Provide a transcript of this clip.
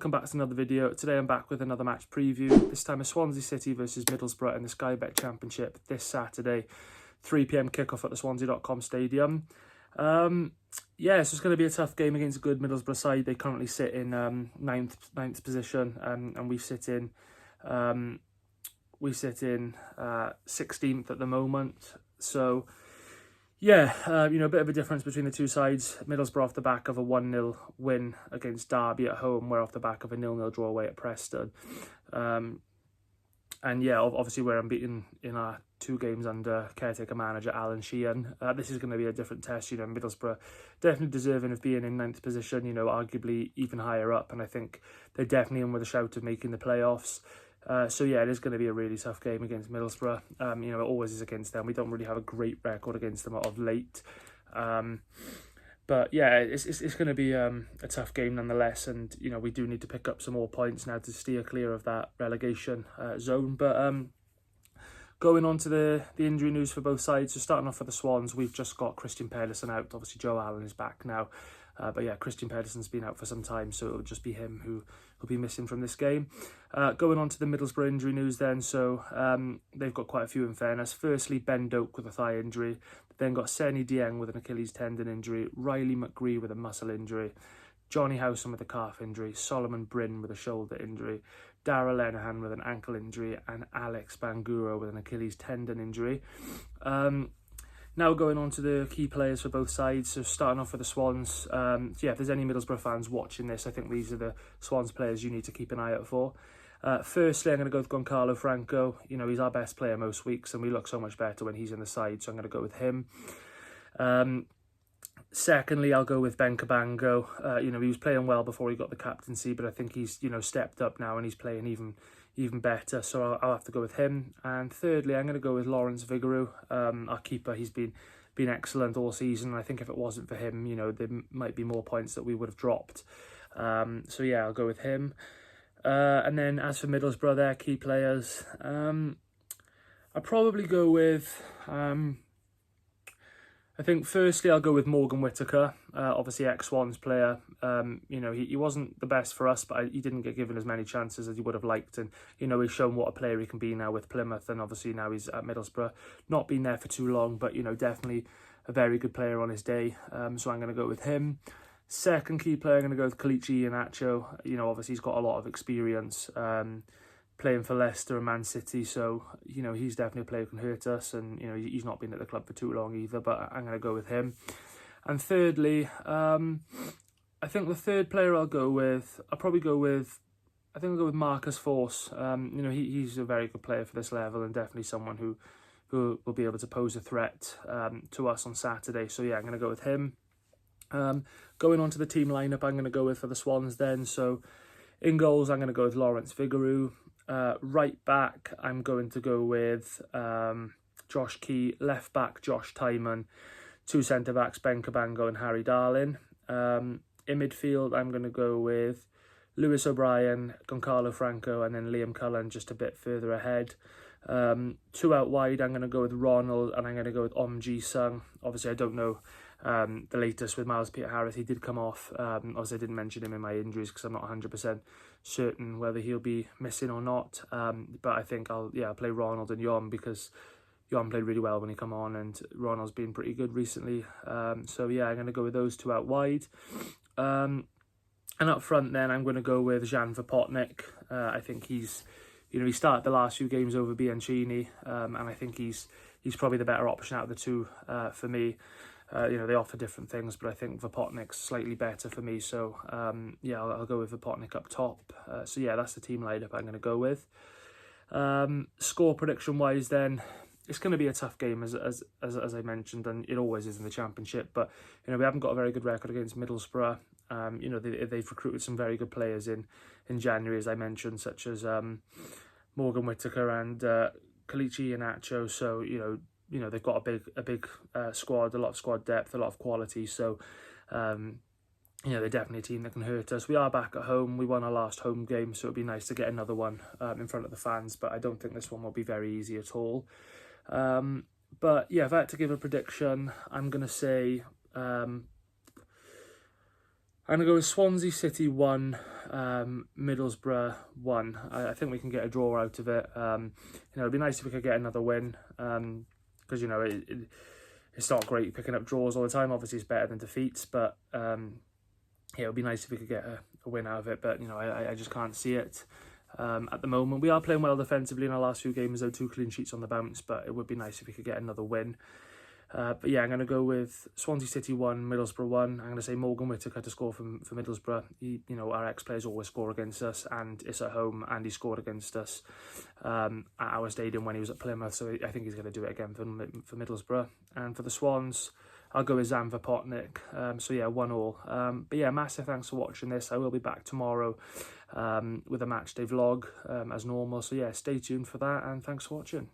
welcome back to another video. Today I'm back with another match preview. This time a Swansea City versus Middlesbrough in the Sky Bet Championship this Saturday, 3 PM kickoff at the Swansea.com stadium. Yeah, so it's going to be a tough game against a good Middlesbrough side. They currently sit in ninth position, and we sit in 16th at the moment. So yeah, you know, a bit of a difference between the two sides. Middlesbrough off the back of a 1-0 win against Derby at home. We're off the back of a 0-0 draw away at Preston. And yeah, obviously we're unbeaten in our 2 games under caretaker manager Alan Sheehan. This is going to be a different test. You know, Middlesbrough definitely deserving of being in 9th position, you know, arguably even higher up. And I think they're definitely in with a shout of making the playoffs. So yeah, it is going to be a really tough game against Middlesbrough. You know, it always is against them. We don't really have a great record against them of late. But yeah, it's going to be a tough game nonetheless. And, you know, we do need to pick up some more points now to steer clear of that relegation zone. But going on to the injury news for both sides. So starting off for the Swans, we've just got Christian Pedersen out. Obviously, Joe Allen is back now. But yeah, Christian Pedersen's been out for some time, so it'll just be him who will be missing from this game. Going on to the Middlesbrough injury news then, so they've got quite a few in fairness. Firstly, Ben Doak with a thigh injury, then got Senny Dieng with an Achilles tendon injury, Riley McGree with a muscle injury, Johnny Howson with a calf injury, Solomon Bryn with a shoulder injury, Darragh Lenihan with an ankle injury, and Alex Bangura with an Achilles tendon injury. Now going on to the key players for both sides, so starting off with the Swans. Yeah, if there's any Middlesbrough fans watching this, I think these are the Swans players you need to keep an eye out for. Firstly, I'm going to go with Goncalo Franco. You know, he's our best player most weeks, and we look so much better when he's in the side, so I'm going to go with him. Secondly, I'll go with Ben Cabango. You know, he was playing well before he got the captaincy, but I think he's, you know, stepped up now and he's playing even better, so I'll have to go with him. And thirdly, I'm going to go with Lawrence Vigouroux, our keeper. He's been excellent all season. I think if it wasn't for him, you know, there might be more points that we would have dropped. So yeah, I'll go with him. And then as for Middlesbrough, their key players, I'll probably go with... I think firstly I'll go with Morgan Whittaker, obviously ex-Swans player. You know, he wasn't the best for us, but he didn't get given as many chances as he would have liked. And, you know, he's shown what a player he can be now with Plymouth, and obviously now he's at Middlesbrough. Not been there for too long, but, you know, definitely a very good player on his day. So I'm going to go with him. Second key player, I'm going to go with Kelechi Iheanacho. You know, obviously he's got a lot of experience playing for Leicester and Man City, so, you know, he's definitely a player who can hurt us, and, you know, he's not been at the club for too long either, but I'm going to go with him. And thirdly, I think the third player I'll probably go with, I think I'll go with Marcus Forss. You know, he's a very good player for this level, and definitely someone who will be able to pose a threat to us on Saturday, so yeah, I'm going to go with him. Going on to the team lineup, I'm going to go with for the Swans then, so in goals, I'm going to go with Lawrence Vigouroux. Right back, I'm going to go with Josh Key. Left back, Josh Tyman. 2 centre-backs, Ben Cabango and Harry Darling. In midfield, I'm going to go with Lewis O'Brien, Goncalo Franco, and then Liam Cullen just a bit further ahead. 2 out wide, I'm going to go with Ronald, and I'm going to go with Om Ji-sung. Obviously, I don't know the latest with Miles Peter-Harris. He did come off. Obviously, I didn't mention him in my injuries because I'm not 100% certain whether he'll be missing or not. But I think I'll play Ronald and Yon, because Yon played really well when he come on, and Ronald's been pretty good recently. So yeah, I'm going to go with those 2 out wide. And up front then, I'm going to go with Jan Vopotnik. I think he's, you know, he started the last few games over Bianchini, and I think he's probably the better option out of the 2 for me. You know, they offer different things, but I think Vopotnik's slightly better for me. So, yeah, I'll go with Vopotnik up top. So, yeah, that's the team lineup I'm going to go with. Score prediction-wise then, it's going to be a tough game, as I mentioned, and it always is in the Championship. But, you know, we haven't got a very good record against Middlesbrough. You know, they've recruited some very good players in January, as I mentioned, such as Morgan Whittaker and Kelechi Iheanacho. So, you know, they've got a big squad, a lot of squad depth, a lot of quality. So, you know, they're definitely a team that can hurt us. We are back at home. We won our last home game, so it'd be nice to get another one in front of the fans. But I don't think this one will be very easy at all. But yeah, if I had to give a prediction, I'm going to say I'm going to go with Swansea City 1, Middlesbrough 1. I think we can get a draw out of it. It'd be nice if we could get another win, because, it's not great picking up draws all the time. Obviously, it's better than defeats, but it would be nice if we could get a win out of it. But, I just can't see it at the moment. We are playing well defensively in our last few games, though, 2 clean sheets on the bounce, but it would be nice if we could get another win. But yeah, I'm going to go with Swansea City 1, Middlesbrough 1. I'm going to say Morgan Whittaker to score for Middlesbrough. Our ex-players always score against us, and it's at home, and he scored against us at our stadium when he was at Plymouth, so I think he's going to do it again for Middlesbrough. And for the Swans, I'll go with Zan Potnik. So yeah, 1-1. But yeah, massive thanks for watching this. I will be back tomorrow with a matchday vlog as normal. So yeah, stay tuned for that, and thanks for watching.